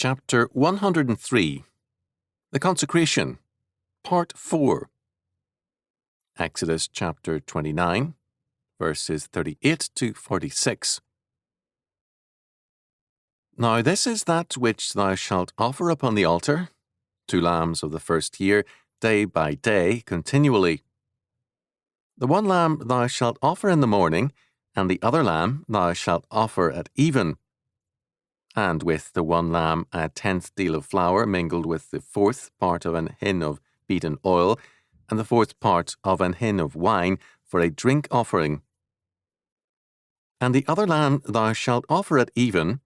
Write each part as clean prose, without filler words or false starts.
Chapter 103 The Consecration, Part 4. Exodus chapter 29, verses 38 to 46. Now this is that which thou shalt offer upon the altar, 2 lambs of the first year, day by day, continually. The one lamb thou shalt offer in the morning, and the other lamb thou shalt offer at even. And with the one lamb 1/10 deal of flour mingled with the 4th part of an hin of beaten oil, and the 4th part of an hin of wine for a drink offering. And the other lamb thou shalt offer at even,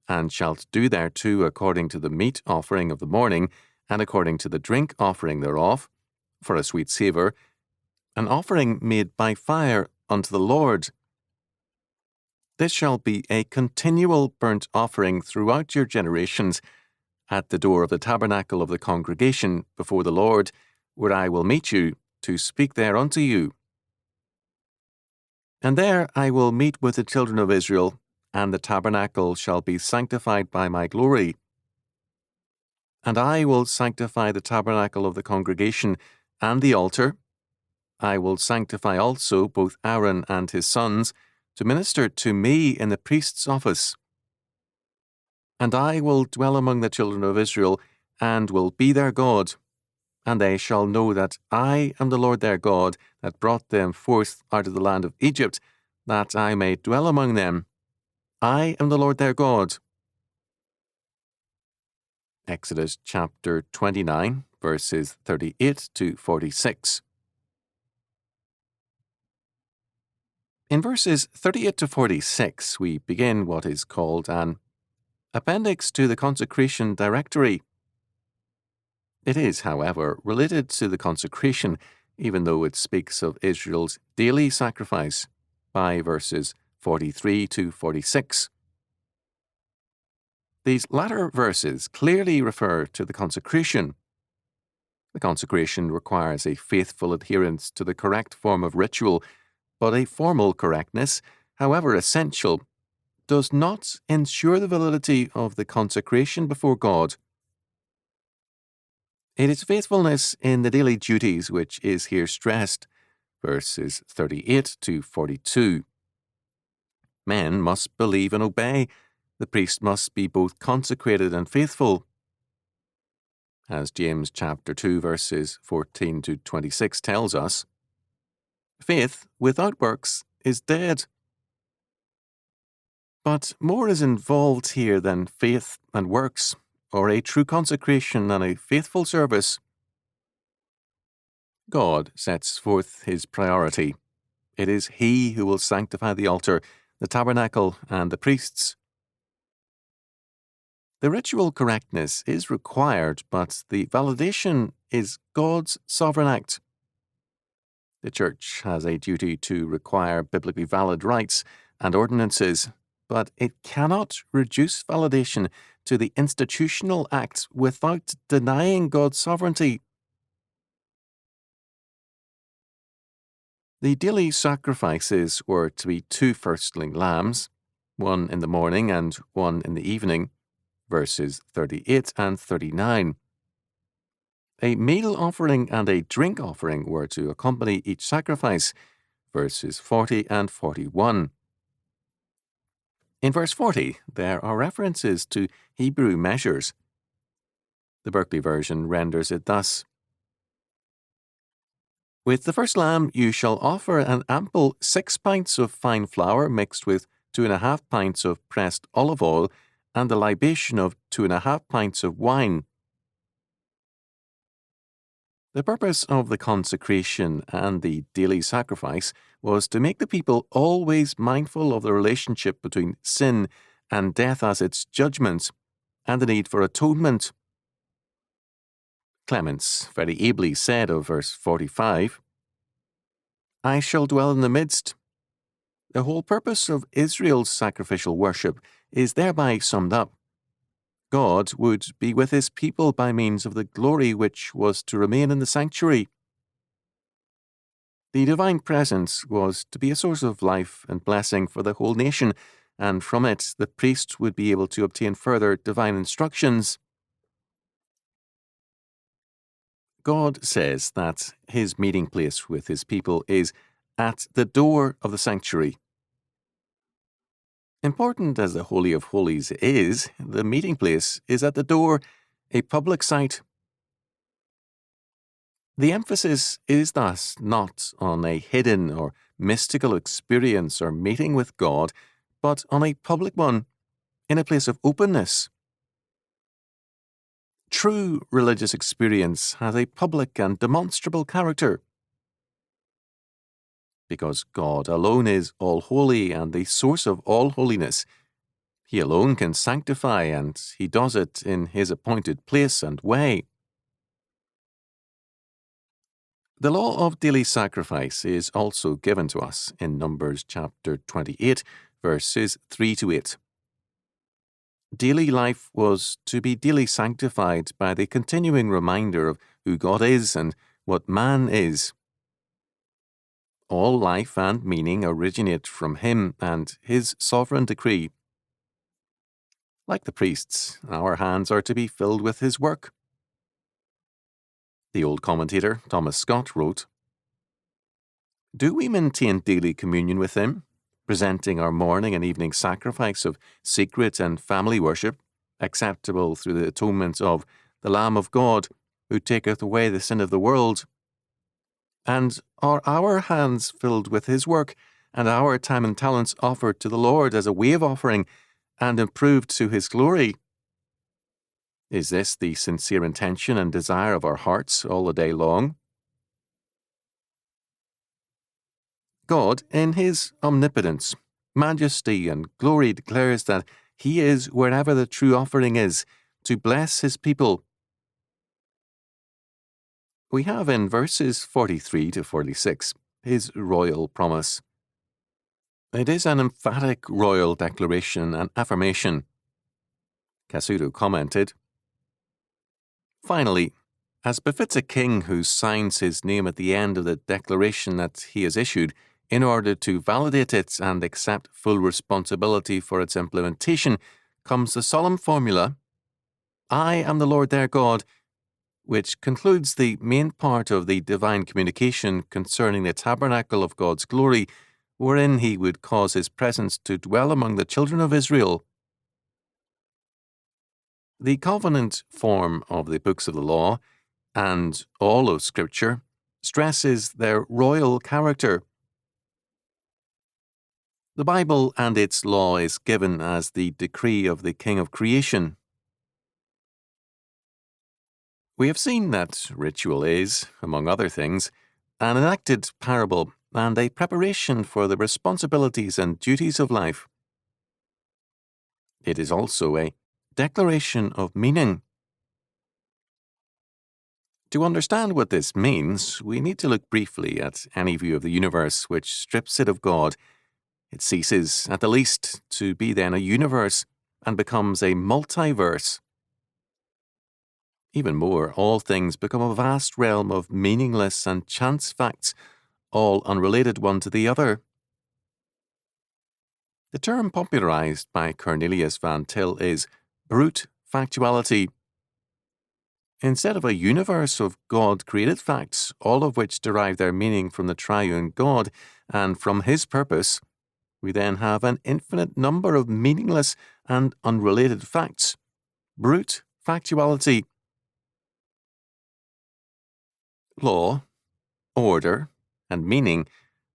and shalt do thereto according to the meat offering of the morning, and according to the drink offering thereof, for a sweet savour, an offering made by fire unto the Lord. This shall be a continual burnt offering throughout your generations, at the door of the tabernacle of the congregation before the Lord, where I will meet you, to speak there unto you. And there I will meet with the children of Israel, and the tabernacle shall be sanctified by my glory. And I will sanctify the tabernacle of the congregation and the altar. I will sanctify also both Aaron and his sons, to minister to me in the priest's office. And I will dwell among the children of Israel, and will be their God. And they shall know that I am the Lord their God, that brought them forth out of the land of Egypt, that I may dwell among them. I am the Lord their God. Exodus chapter 29, verses 38 to 46. In verses 38 to 46, we begin what is called an appendix to the Consecration Directory. It is, however, related to the consecration, even though it speaks of Israel's daily sacrifice, by verses 43 to 46. These latter verses clearly refer to the consecration. The consecration requires a faithful adherence to the correct form of ritual, but a formal correctness, however essential, does not ensure the validity of the consecration before God. It is faithfulness in the daily duties which is here stressed, verses 38 to 42. Men must believe and obey. The priest must be both consecrated and faithful. As James chapter 2 verses 14 to 26 tells us, faith without works is dead. But more is involved here than faith and works, or a true consecration and a faithful service. God sets forth his priority. It is he who will sanctify the altar, the tabernacle, and the priests. The ritual correctness is required, but the validation is God's sovereign act. The Church has a duty to require biblically valid rites and ordinances, but it cannot reduce validation to the institutional act without denying God's sovereignty. The daily sacrifices were to be 2 firstling lambs, one in the morning and one in the evening, verses 38 and 39. A meal offering and a drink offering were to accompany each sacrifice, verses 40 and 41. In verse 40, there are references to Hebrew measures. The Berkeley version renders it thus: With the first lamb you shall offer an ample 6 pints of fine flour mixed with 2.5 pints of pressed olive oil, and the libation of 2.5 pints of wine. The purpose of the consecration and the daily sacrifice was to make the people always mindful of the relationship between sin and death as its judgment, and the need for atonement. Clements very ably said of verse 45, I shall dwell in the midst. The whole purpose of Israel's sacrificial worship is thereby summed up. God would be with his people by means of the glory which was to remain in the sanctuary. The divine presence was to be a source of life and blessing for the whole nation, and from it the priest would be able to obtain further divine instructions. God says that his meeting place with his people is at the door of the sanctuary. Important as the Holy of Holies is, the meeting place is at the door, a public site. The emphasis is thus not on a hidden or mystical experience or meeting with God, but on a public one, in a place of openness. True religious experience has a public and demonstrable character. Because God alone is all holy and the source of all holiness, he alone can sanctify, and he does it in his appointed place and way. The law of daily sacrifice is also given to us in Numbers chapter 28, verses 3 to 8. Daily life was to be daily sanctified by the continuing reminder of who God is and what man is. All life and meaning originate from him and his sovereign decree. Like the priests, our hands are to be filled with his work. The old commentator, Thomas Scott, wrote, "Do we maintain daily communion with him, presenting our morning and evening sacrifice of secret and family worship, acceptable through the atonement of the Lamb of God, who taketh away the sin of the world? And are our hands filled with his work, and our time and talents offered to the Lord as a wave offering, and improved to his glory? Is this the sincere intention and desire of our hearts all the day long?" God, in his omnipotence, majesty, and glory, declares that he is wherever the true offering is, to bless his people. We have in verses 43 to 46 his royal promise. It is an emphatic royal declaration and affirmation. Chalcedon commented, "Finally, as befits a king who signs his name at the end of the declaration that he has issued, in order to validate it and accept full responsibility for its implementation, comes the solemn formula, 'I am the Lord their God,' which concludes the main part of the divine communication concerning the tabernacle of God's glory, wherein he would cause his presence to dwell among the children of Israel." The covenant form of the books of the law, and all of Scripture, stresses their royal character. The Bible and its law is given as the decree of the King of creation. We have seen that ritual is, among other things, an enacted parable and a preparation for the responsibilities and duties of life. It is also a declaration of meaning. To understand what this means, we need to look briefly at any view of the universe which strips it of God. It ceases, at the least, to be then a universe and becomes a multiverse. Even more, all things become a vast realm of meaningless and chance facts, all unrelated one to the other. The term popularized by Cornelius Van Til is brute factuality. Instead of a universe of God-created facts, all of which derive their meaning from the triune God and from his purpose, we then have an infinite number of meaningless and unrelated facts. Brute factuality. Law, order, and meaning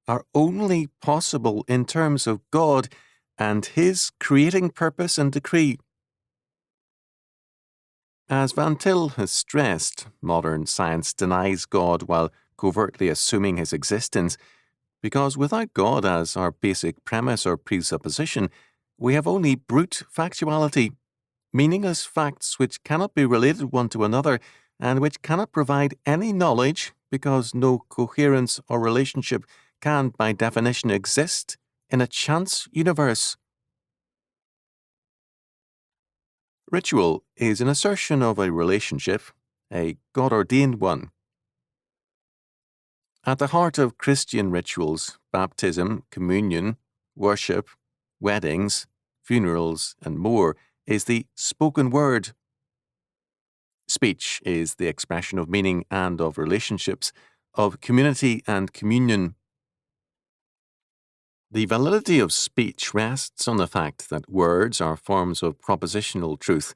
are only possible in terms of God and his creating purpose and decree. As Van Til has stressed, modern science denies God while covertly assuming his existence, because without God as our basic premise or presupposition, we have only brute factuality, meaningless facts which cannot be related one to another and which cannot provide any knowledge because no coherence or relationship can, by definition, exist in a chance universe. Ritual is an assertion of a relationship, a God-ordained one. At the heart of Christian rituals, baptism, communion, worship, weddings, funerals, and more is the spoken word. Speech is the expression of meaning and of relationships, of community and communion. The validity of speech rests on the fact that words are forms of propositional truth.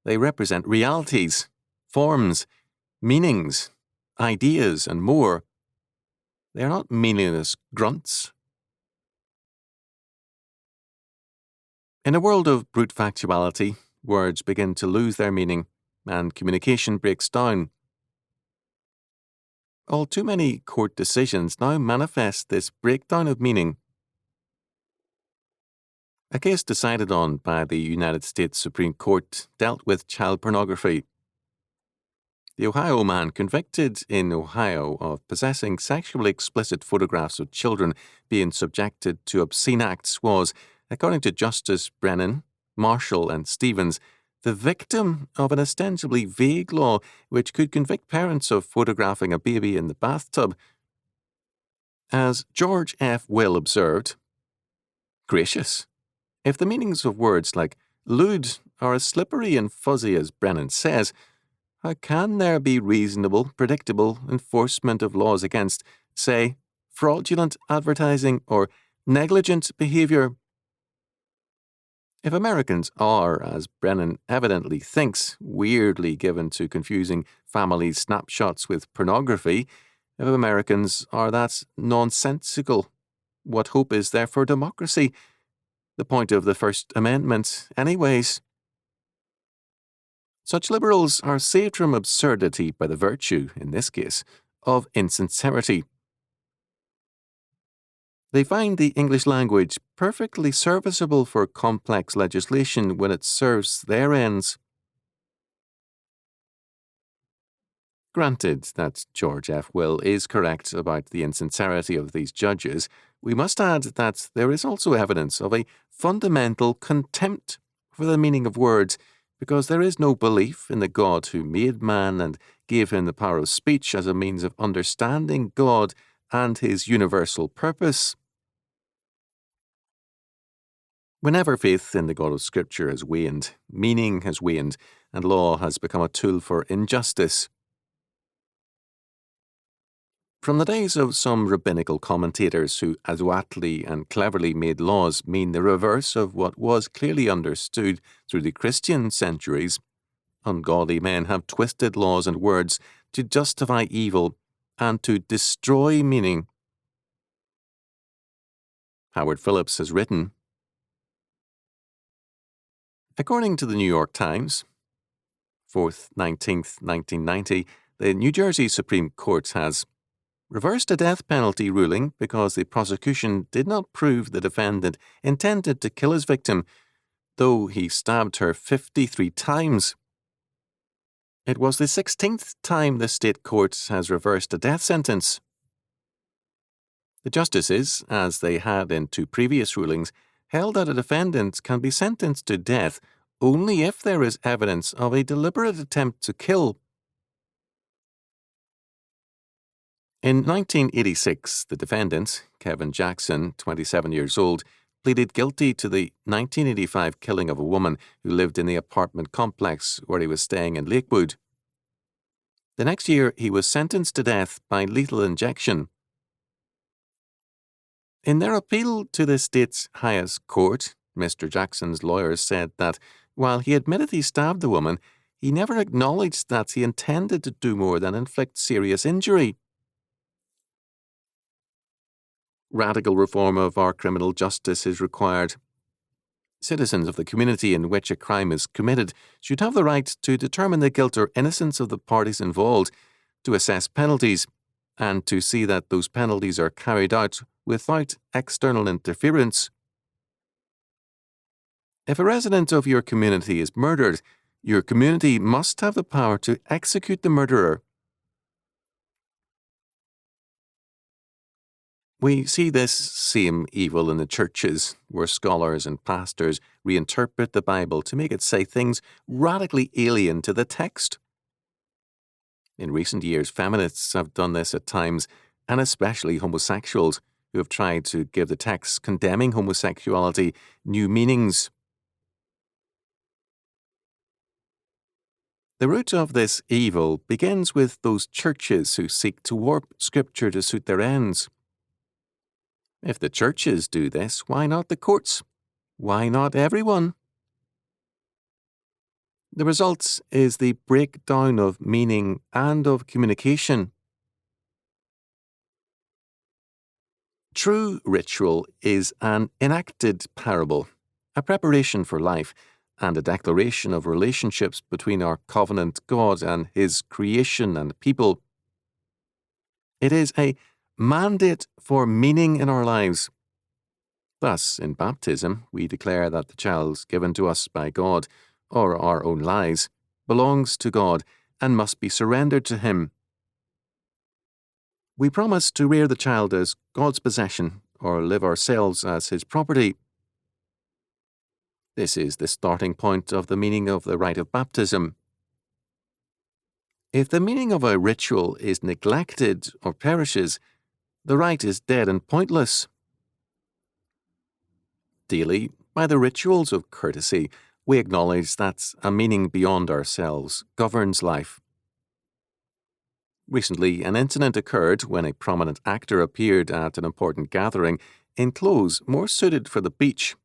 They represent realities, forms, meanings, ideas, and more. They are not meaningless grunts. In a world of brute factuality, words begin to lose their meaning, and communication breaks down. All too many court decisions now manifest this breakdown of meaning. A case decided on by the United States Supreme Court dealt with child pornography. The Ohio man convicted in Ohio of possessing sexually explicit photographs of children being subjected to obscene acts was, according to Justice Brennan, Marshall, and Stevens, the victim of an ostensibly vague law which could convict parents of photographing a baby in the bathtub. As George F. Will observed, "Gracious, if the meanings of words like lewd are as slippery and fuzzy as Brennan says, how can there be reasonable, predictable enforcement of laws against, say, fraudulent advertising or negligent behavior? If Americans are, as Brennan evidently thinks, weirdly given to confusing family snapshots with pornography, if Americans are that nonsensical, what hope is there for democracy? The point of the First Amendment, anyways." Such liberals are saved from absurdity by the virtue, in this case, of insincerity. They find the English language perfectly serviceable for complex legislation when it serves their ends. Granted that George F. Will is correct about the insincerity of these judges, we must add that there is also evidence of a fundamental contempt for the meaning of words, because there is no belief in the God who made man and gave him the power of speech as a means of understanding God and his universal purpose. Whenever faith in the God of Scripture has waned, meaning has waned, and law has become a tool for injustice. From the days of some rabbinical commentators who adroitly and cleverly made laws mean the reverse of what was clearly understood through the Christian centuries, ungodly men have twisted laws and words to justify evil and to destroy meaning. Howard Phillips has written, according to the New York Times, 4th 19th, 1990, the New Jersey Supreme Court has reversed a death penalty ruling because the prosecution did not prove the defendant intended to kill his victim, though he stabbed her 53 times. It was the 16th time the state court has reversed a death sentence. The justices, as they had in two previous rulings, held that a defendant can be sentenced to death only if there is evidence of a deliberate attempt to kill. In 1986, the defendant, Kevin Jackson, 27 years old, pleaded guilty to the 1985 killing of a woman who lived in the apartment complex where he was staying in Lakewood. The next year, he was sentenced to death by lethal injection. In their appeal to the state's highest court, Mr. Jackson's lawyers said that while he admitted he stabbed the woman, he never acknowledged that he intended to do more than inflict serious injury. Radical reform of our criminal justice is required. Citizens of the community in which a crime is committed should have the right to determine the guilt or innocence of the parties involved, to assess penalties, and to see that those penalties are carried out without external interference. If a resident of your community is murdered, your community must have the power to execute the murderer. We see this same evil in the churches, where scholars and pastors reinterpret the Bible to make it say things radically alien to the text. In recent years, feminists have done this at times, and especially homosexuals, who have tried to give the texts condemning homosexuality new meanings. The root of this evil begins with those churches who seek to warp Scripture to suit their ends. If the churches do this, why not the courts? Why not everyone? The result is the breakdown of meaning and of communication. True ritual is an enacted parable, a preparation for life, and a declaration of relationships between our covenant God and His creation and people. It is a mandate for meaning in our lives. Thus, in baptism, we declare that the child given to us by God, or our own lives, belongs to God and must be surrendered to Him. We promise to rear the child as God's possession, or live ourselves as His property. This is the starting point of the meaning of the rite of baptism. If the meaning of a ritual is neglected or perishes, the rite is dead and pointless. Daily, by the rituals of courtesy, we acknowledge that a meaning beyond ourselves governs life. Recently, an incident occurred when a prominent actor appeared at an important gathering in clothes more suited for the beach.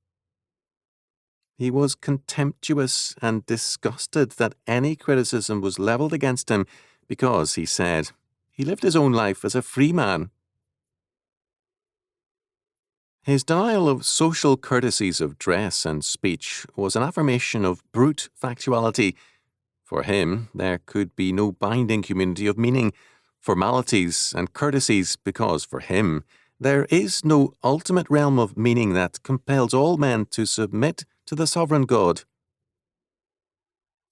He was contemptuous and disgusted that any criticism was levelled against him because, he said, he lived his own life as a free man. His denial of social courtesies of dress and speech was an affirmation of brute factuality. For him, there could be no binding community of meaning, formalities and courtesies, because for him, there is no ultimate realm of meaning that compels all men to submit to the sovereign God.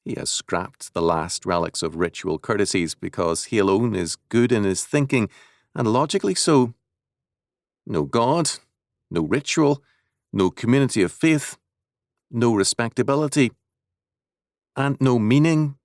He has scrapped the last relics of ritual courtesies because he alone is good in his thinking, and logically so. No God, no ritual, no community of faith, no respectability, and no meaning